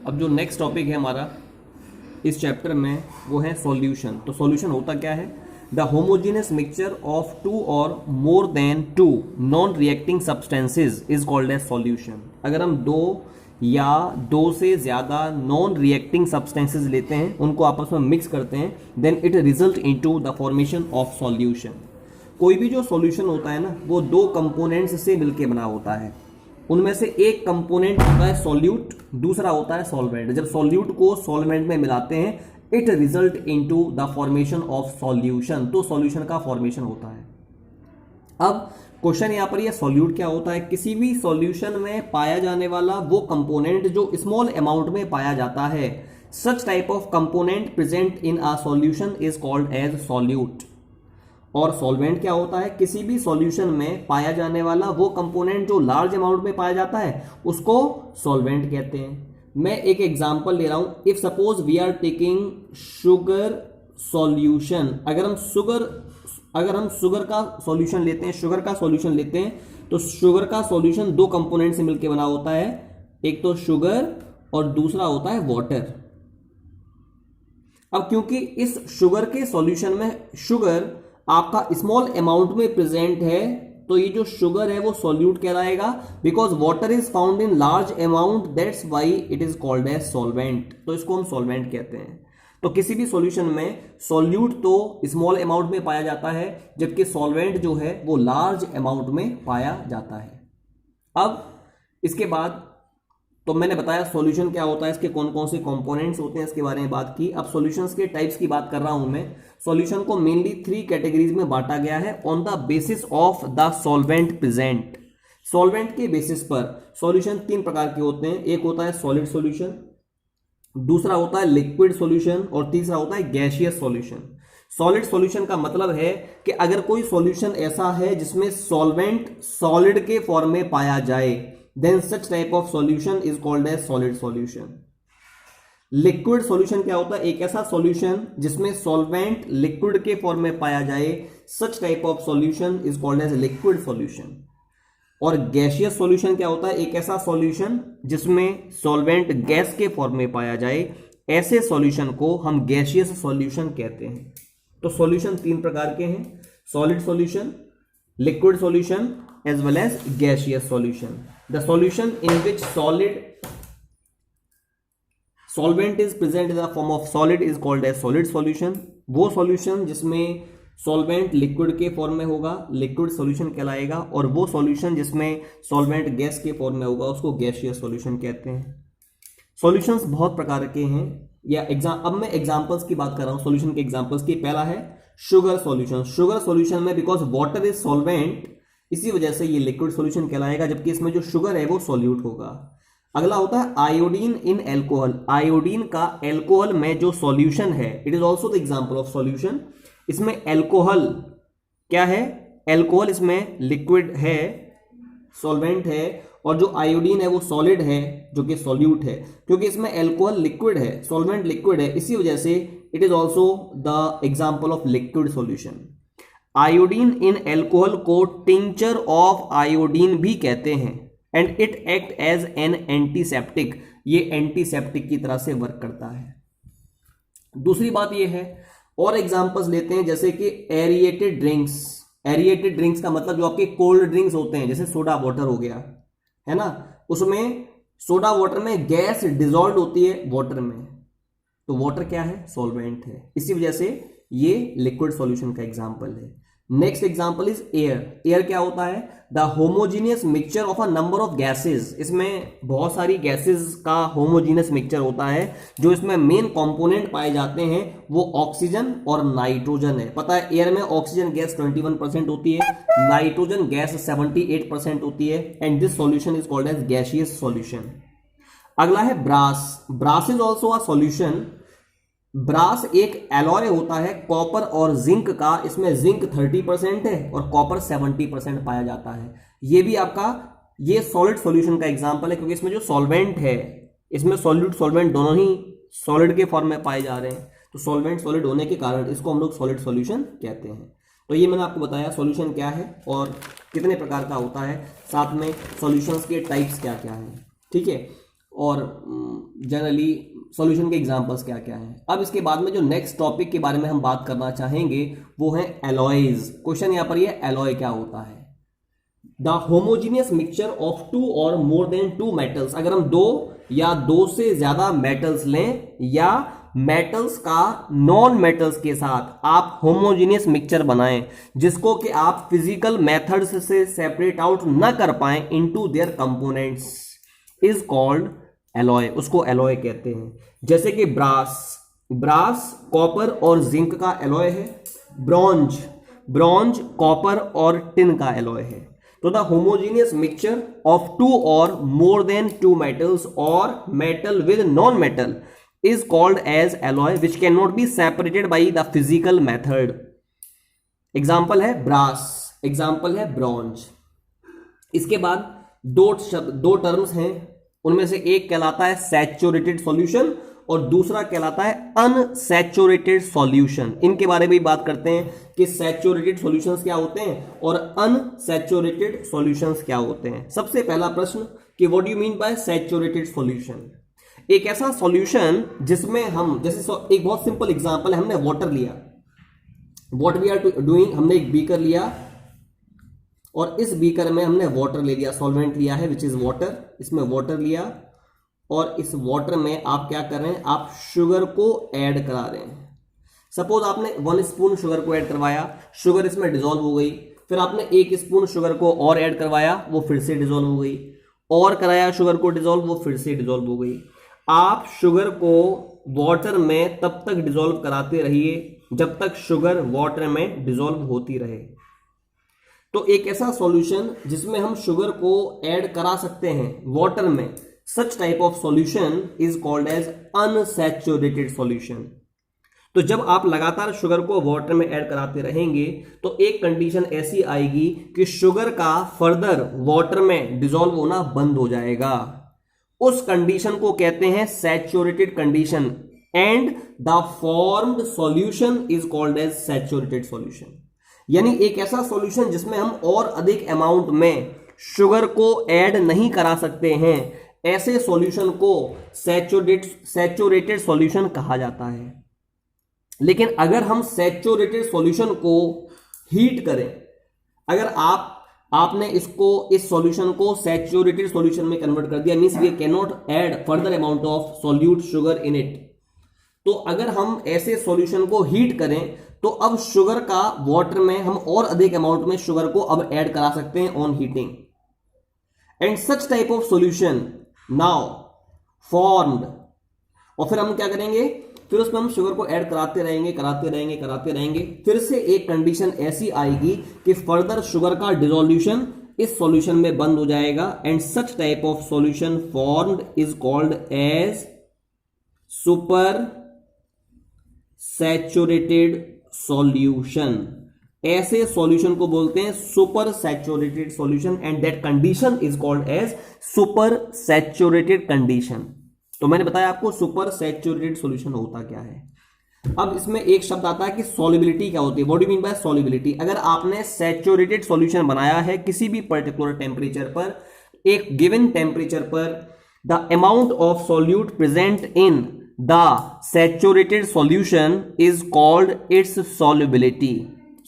अब जो next topic है हमारा इस चैप्टर में वो है सॉल्यूशन। तो सॉल्यूशन होता क्या है? The homogeneous mixture of two or more than two non reacting substances is called as solution. अगर हम दो या दो से ज्यादा नॉन रिएक्टिंग सब्सटेंसेज लेते हैं, उनको आपस में मिक्स करते हैं, then it result into the formation of solution. कोई भी जो सॉल्यूशन होता है ना, वो दो कंपोनेंट्स से मिलकर बना होता है। उनमें से एक कंपोनेंट होता है सॉल्यूट, दूसरा होता है सॉल्वेंट। जब सॉल्यूट को सॉल्वेंट में मिलाते हैं, it result into the formation of solution. तो सॉल्यूशन का फॉर्मेशन होता है। अब क्वेश्चन यहां पर, यह सॉल्यूट क्या होता है? किसी भी सॉल्यूशन में पाया जाने वाला वो कंपोनेंट जो स्मॉल अमाउंट में पाया जाता है। Such type of component present in a solution is called as solute. और सॉल्वेंट क्या होता है? किसी भी सॉल्यूशन में पाया जाने वाला वो कंपोनेंट जो लार्ज अमाउंट में पाया जाता है, उसको सॉल्वेंट कहते हैं। मैं एक एग्जांपल ले रहा हूं। If suppose we are taking sugar solution, अगर हम शुगर का सॉल्यूशन लेते हैं, तो शुगर का सॉल्यूशन दो कंपोनेंट से मिलकर बना होता है। एक तो शुगर और दूसरा होता है वाटर। अब क्योंकि इस शुगर के सॉल्यूशन में शुगर आपका स्मॉल अमाउंट में प्रेजेंट है, तो ये जो शुगर है वो सॉल्यूट कहलाएगा। Because water is found in large amount, that's why it is called as solvent. तो इसको हम सॉल्वेंट कहते हैं। तो किसी भी सॉल्यूशन में सॉल्यूट तो स्मॉल अमाउंट में पाया जाता है, जबकि सॉल्वेंट जो है वो लार्ज अमाउंट में पाया जाता है। अब इसके बाद तो मैंने बताया सॉल्यूशन क्या होता है, इसके कौन कौन से कंपोनेंट्स होते हैं, इसके बारे में बात की। अब सॉल्यूशंस के टाइप्स की बात कर रहा हूं मैं। सॉल्यूशन को मेनली 3 कैटेगरीज में बांटा गया है on the basis of the solvent present. Solvent के बेसिस पर सॉल्यूशन 3 प्रकार के होते हैं। एक होता है सॉलिड सॉल्यूशन, दूसरा होता है लिक्विड सॉल्यूशन और तीसरा होता है गैसियस सॉल्यूशन। सॉलिड सॉल्यूशन का मतलब है कि अगर कोई सॉल्यूशन ऐसा है जिसमें सॉल्वेंट सॉलिड के फॉर्म में पाया जाए, then such type of solution is called as solid solution. Liquid solution क्या होता है? एक ऐसा सॉल्यूशन जिसमें सॉल्वेंट लिक्विड के फॉर्म में पाया जाए, such type of solution is called as liquid solution. और गैसियस सॉल्यूशन क्या होता है? एक ऐसा सॉल्यूशन जिसमें सॉल्वेंट गैस के फॉर्म में पाया जाए, ऐसे सॉल्यूशन को हम गैसियस सॉल्यूशन कहते हैं। तो सॉल्यूशन 3 प्रकार के हैं, solid solution, liquid solution as well as gaseous solution. The solution in which solvent is present in the form of solid is called as solid solution. वो solution जिसमें solvent liquid के form में होगा, liquid solution कहलाएगा। और वो solution जिसमें solvent gas के फॉर्म में होगा, उसको gaseous solution कहते हैं। सॉल्यूशंस बहुत प्रकार के हैं, या अब मैं एग्जांपल्स की बात कर रहा हूं, सॉल्यूशन के एग्जांपल्स की। पहला है शुगर सॉल्यूशन। शुगर सॉल्यूशन में बिकॉज वाटर इज सॉल्वेंट, इसी वजह से ये लिक्विड सॉल्यूशन कहलाएगा, जबकि इसमें जो शुगर है वो सॉल्यूट होगा। अगला होता है आयोडीन इन एल्कोहल। आयोडीन का एल्कोहल में जो सॉल्यूशन है, it is also the example of solution. इसमें एल्कोहल क्या है? एल्कोहल इसमें लिक्विड है, सॉल्वेंट है, और जो आयोडीन है वो सॉलिड है, जो कि सॉल्यूट है। क्योंकि इसमें एल्कोहल लिक्विड है, सॉल्वेंट लिक्विड है, इसी वजह से it is also the example of liquid solution. Iodine in alcohol को टिंचर ऑफ आयोडीन भी कहते हैं, and it act as an antiseptic. ये एंटीसेप्टिक की तरह से वर्क करता है। दूसरी बात ये है, और एग्जांपल्स लेते हैं, जैसे कि एरिएटेड ड्रिंक्स। एरिएटेड ड्रिंक्स का मतलब जो आपके कोल्ड ड्रिंक्स होते हैं, जैसे सोडा वाटर हो गया, है ना, उसमें सोडा वाटर में गैस डिजॉल्व होती है वाटर में, तो वाटर क्या है? सॉल्वेंट है, इसी वजह से ये लिक्विड सॉल्यूशन का एग्जांपल है। Next example is air. Air क्या होता है? The homogeneous mixture of a number of gases. इसमें बहुत सारी गैसेस का होमोजीनियस मिक्सचर होता है। जो इसमें मेन कंपोनेंट पाए जाते हैं वो ऑक्सीजन और नाइट्रोजन है। पता है, एयर में ऑक्सीजन गैस 21% होती है, नाइट्रोजन गैस 78% होती है, and this solution is called as gaseous solution. अगला है brass. Brass is also a solution. Brass एक एलॉय होता है कॉपर और जिंक का। इसमें जिंक 30% है और कॉपर 70% पाया जाता है। ये भी आपका ये सॉलिड सॉल्यूशन का एग्जांपल है, क्योंकि इसमें जो सॉल्वेंट है, इसमें सॉल्यूट सॉल्वेंट दोनों ही सॉलिड के फॉर्म में पाए जा रहे हैं। तो सॉल्वेंट सॉलिड होने के कारण इसको हम लोग सॉलिड सॉल्यूशन कहते हैं। तो ये मैंने आपको बताया सॉल्यूशन क्या है और कितने प्रकार का होता है, साथ में सॉल्यूशंस के टाइप्स क्या क्या हैं, ठीक है। और जनरली सॉल्यूशन के एग्जांपल्स क्या क्या हैं। अब इसके बाद में जो नेक्स्ट टॉपिक के बारे में हम बात करना चाहेंगे वो है एलॉयज। क्वेश्चन यहां पर ये एलॉय क्या होता है। The homogeneous mixture of two or more than two metals, अगर हम दो या दो से ज्यादा मेटल्स लें या मेटल्स का नॉन मेटल्स के साथ आप होमोजीनियस मिक्सचर बनाएं जिसको कि आप फिजिकल मेथड्स से सेपरेट आउट ना कर पाएं into their components, is called alloy, उसको एलॉय कहते हैं। जैसे कि ब्रास कॉपर और जिंक का एलॉय है, ब्रॉन्ज कॉपर और टिन का एलॉय है। तो the homogeneous mixture of two or more than two metals or metal with non metal is called as alloy which cannot be separated by the physical method। Example है brass, example है bronze. इसके बाद दो terms हैं, उनमें से एक कहलाता है सैचुरेटेड सॉल्यूशन और दूसरा कहलाता है अनसैचुरेटेड सॉल्यूशन। इनके बारे में भी बात करते हैं कि सैचुरेटेड सॉल्यूशंस क्या होते हैं और अनसैचुरेटेड सॉल्यूशंस क्या होते हैं। सबसे पहला प्रश्न कि what do you mean by saturated solution. एक ऐसा सॉल्यूशन जिसमें हम, जैसे एक बहुत सिंपल एग्जांपल है, हमने वाटर लिया, व्हाट वी आर डूइंग, हमने एक बीकर लिया और इस बीकर में हमने वाटर ले लिया, सॉल्वेंट लिया है विच इज वाटर, इसमें वाटर लिया और इस वाटर में आप क्या कर रहे हैं, आप शुगर को ऐड करा रहे हैं। सपोज आपने 1 स्पून शुगर को ऐड करवाया, शुगर इसमें डिसॉल्व हो गई, फिर आपने 1 स्पून शुगर को और ऐड करवाया, वो फिर से डिसॉल्व हो गई, और कराया शुगर को डिसॉल्व, वो फिर से डिसॉल्व हो गई। आप शुगर को वाटर में तब तक डिसॉल्व कराते रहिए जब तक शुगर वाटर में डिसॉल्व होती रहे। तो एक ऐसा सॉल्यूशन जिसमें हम शुगर को ऐड करा सकते हैं वाटर में, such type of solution is called as unsaturated solution. तो जब आप लगातार शुगर को वाटर में ऐड कराते रहेंगे तो एक कंडीशन ऐसी आएगी कि शुगर का फर्दर वाटर में डिसॉल्व होना बंद हो जाएगा। उस कंडीशन को कहते हैं saturated condition and the formed solution is called as saturated solution. यानी एक ऐसा सॉल्यूशन जिसमें हम और अधिक अमाउंट में शुगर को ऐड नहीं करा सकते हैं, ऐसे सॉल्यूशन को सैचुरेटेड सॉल्यूशन कहा जाता है। लेकिन अगर हम सैचुरेटेड सॉल्यूशन को हीट करें, अगर आपने इस सॉल्यूशन को सैचुरेटेड सॉल्यूशन में कन्वर्ट कर दिया, means we can not add further amount of solute sugar in it. तो अगर हम ऐसे सॉल्यूशन को हीट करें तो अब शुगर का वाटर में हम और अधिक अमाउंट में शुगर को अब ऐड करा सकते हैं on heating. And such type of solution now formed, और फिर हम क्या करेंगे, फिर उसमें हम शुगर को ऐड कराते रहेंगे। फिर से एक कंडीशन ऐसी आएगी कि फर्दर शुगर का डिसोल्यूशन इस सॉल्यूशन में बंद हो जाएगा and such type of solution formed is called as super saturated solution. ऐसे सॉल्यूशन को बोलते हैं super saturated solution and that condition is called as super saturated condition. तो मैंने बताया आपको सुपर सैचुरेटेड सॉल्यूशन होता क्या है। अब इसमें एक शब्द आता है कि सॉल्युबिलिटी क्या होती है। What do you mean by solubility. अगर आपने सैचुरेटेड सॉल्यूशन बनाया है किसी भी पर्टिकुलर टेम्परेचर पर, एक गिवन टेम्परेचर पर, the amount of solute present in the saturated solution is called its solubility.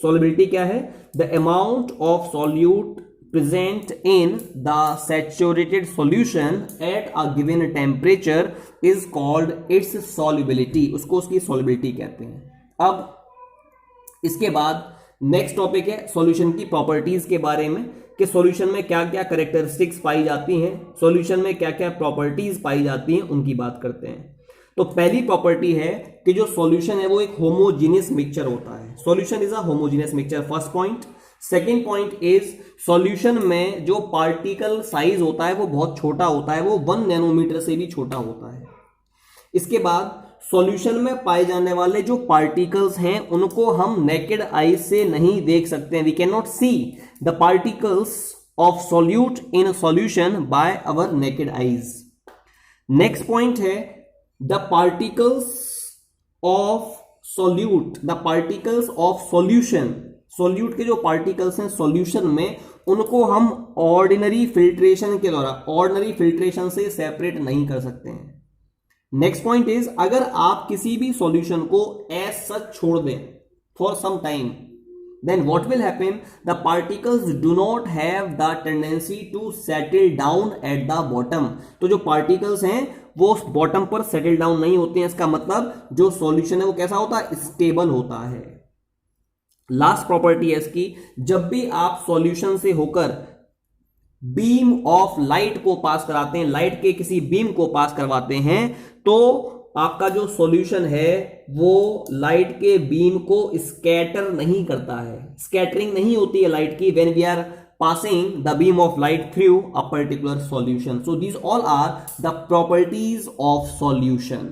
Solubility क्या है, the amount of solute present in the saturated solution at a given temperature is called its solubility। उसको उसकी solubility कहते हैं। अब इसके बाद next topic है सॉल्यूशन की प्रॉपर्टीज के बारे में, कि सॉल्यूशन में क्या क्या कैरेक्टरिस्टिक्स पाई जाती हैं, सॉल्यूशन में क्या क्या प्रॉपर्टीज पाई जाती हैं, उनकी बात करते हैं। तो पहली प्रॉपर्टी है कि जो सॉल्यूशन है वो एक होमोजीनियस मिक्सचर होता है। Solution is a homogeneous mixture, first point. Second point is solution में जो पार्टिकल साइज होता है वो बहुत छोटा होता है, वो 1 नैनोमीटर से भी छोटा होता है। इसके बाद सॉल्यूशन में पाए जाने वाले जो पार्टिकल्स हैं उनको हम नेकेड आई से नहीं देख सकते हैं, we can not see the particles of solute in solution by our naked eyes. Next point है the particles of solute, the particles of solution, solute के जो पार्टिकल्स हैं सॉल्यूशन में उनको हम ऑर्डिनरी फिल्ट्रेशन के द्वारा, ऑर्डिनरी फिल्ट्रेशन से सेपरेट नहीं कर सकते हैं। नेक्स्ट पॉइंट इज, अगर आप किसी भी सॉल्यूशन को एज सच छोड़ दें for some time, then what will happen, the particles do not have the tendency to settle down at the bottom। तो जो particles हैं वो बॉटम पर सेटल डाउन नहीं होते हैं, इसका मतलब जो सॉल्यूशन है वो कैसा होता है, स्टेबल होता है। लास्ट प्रॉपर्टी है इसकी, जब भी आप सॉल्यूशन से होकर बीम ऑफ लाइट को पास कराते हैं, लाइट के किसी बीम को पास करवाते हैं, तो आपका जो सॉल्यूशन है वो लाइट के बीम को स्कैटर नहीं करता है, स्कैटरिंग नहीं होती है लाइट की when we are passing the beam of light through a particular solution. So these all are the properties of solution.